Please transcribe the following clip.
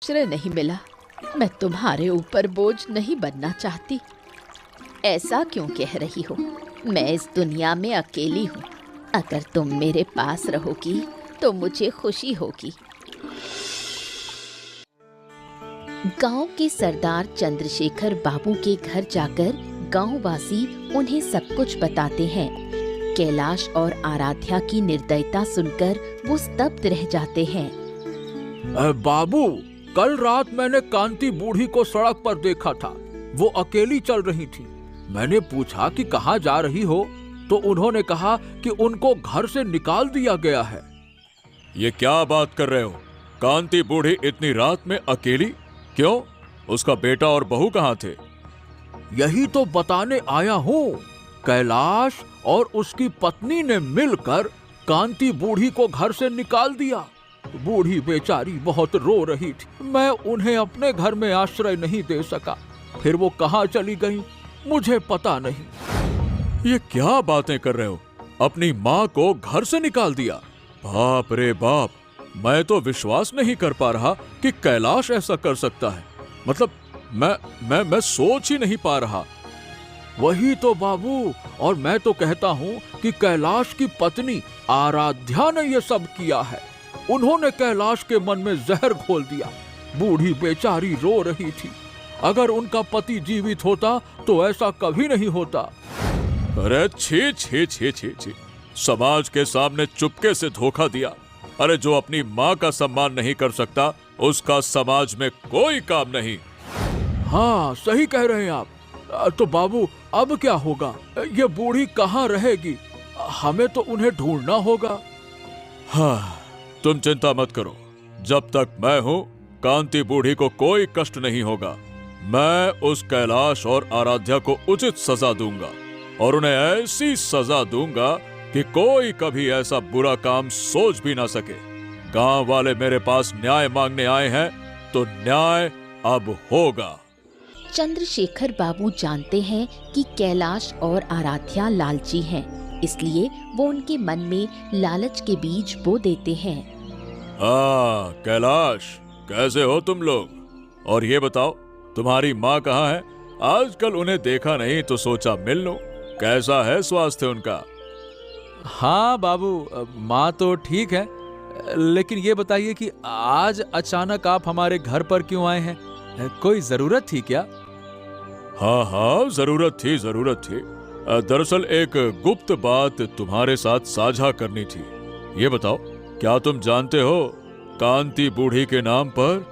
आश्रय नहीं मिला। मैं तुम्हारे ऊपर बोझ नहीं बनना चाहती। ऐसा क्यों कह रही हो? मैं इस दुनिया में अकेली हूँ। अगर तुम मेरे पास रहोगी तो मुझे खुशी होगी। गांव के सरदार चंद्रशेखर बाबू के घर जाकर गांववासी उन्हें सब कुछ बताते हैं। कैलाश और आराध्या की निर्दयता सुनकर वो स्तब्ध रह जाते हैं। बाबू, कल रात मैंने कांति बूढ़ी को सड़क पर देखा था। वो अकेली चल रही थी। मैंने पूछा कि कहाँ जा रही हो, तो उन्होंने कहा कि उनको घर से निकाल दिया गया है। ये क्या बात कर रहे हो? कांति बूढ़ी इतनी रात में अकेली क्यों? उसका बेटा और बहू कहाँ थे? यही तो बताने आया हूँ। कैलाश और उसकी पत्नी ने मिलकर कांति बूढ़ी को घर से निकाल दिया। बूढ़ी बेचारी बहुत रो रही थी। मैं उन्हें अपने घर में आश्रय नहीं दे सका। फिर वो कहाँ चली गई मुझे पता नहीं। ये क्या बातें कर रहे हो? अपनी माँ को घर से निकाल दिया? बाप रे बाप, मैं तो विश्वास नहीं कर पा रहा कि कैलाश ऐसा कर सकता है। मतलब मैं सोच ही नहीं पा रहा। वही तो बाबू, और मैं तो कहता हूँ कि कैलाश की पत्नी आराध्या ने ये सब किया है। उन्होंने कैलाश के मन में जहर घोल दिया। बूढ़ी बेचारी रो रही थी। अगर उनका पति जीवित होता तो ऐसा कभी नहीं होता। अरे छी छी छी छी छी, समाज के सामने चुपके से धोखा दिया। अरे जो अपनी माँ का सम्मान नहीं कर सकता उसका समाज में कोई काम नहीं। हाँ, सही कह रहे हैं आप। तो बाबू, अब क्या होगा? ये बूढ़ी कहाँ रहेगी? हमें तो उन्हें ढूंढना होगा। हाँ, तुम चिंता मत करो। जब तक मैं हूँ कांति बूढ़ी को कोई कष्ट नहीं होगा। मैं उस कैलाश और आराध्या को उचित सजा दूंगा और उन्हें ऐसी सजा दूंगा कि कोई कभी ऐसा बुरा काम सोच भी ना सके। गांव वाले मेरे पास न्याय मांगने आए हैं तो न्याय अब होगा। चंद्रशेखर बाबू जानते हैं कि कैलाश और आराध्या लालची हैं, इसलिए वो उनके मन में लालच के बीज बो देते हैं। हाँ कैलाश, कैसे हो तुम लोग? और ये बताओ, तुम्हारी माँ कहाँ है? आजकल उन्हें देखा नहीं तो सोचा मिल लो। कैसा है स्वास्थ्य उनका? हाँ बाबू, माँ तो ठीक है, लेकिन ये बताइए कि आज अचानक आप हमारे घर पर क्यों आए हैं? कोई जरूरत थी क्या? हाँ, जरूरत थी। दरअसल एक गुप्त बात तुम्हारे साथ साझा करनी थी। ये बताओ, क्या तुम जानते हो कांति बूढ़ी के नाम पर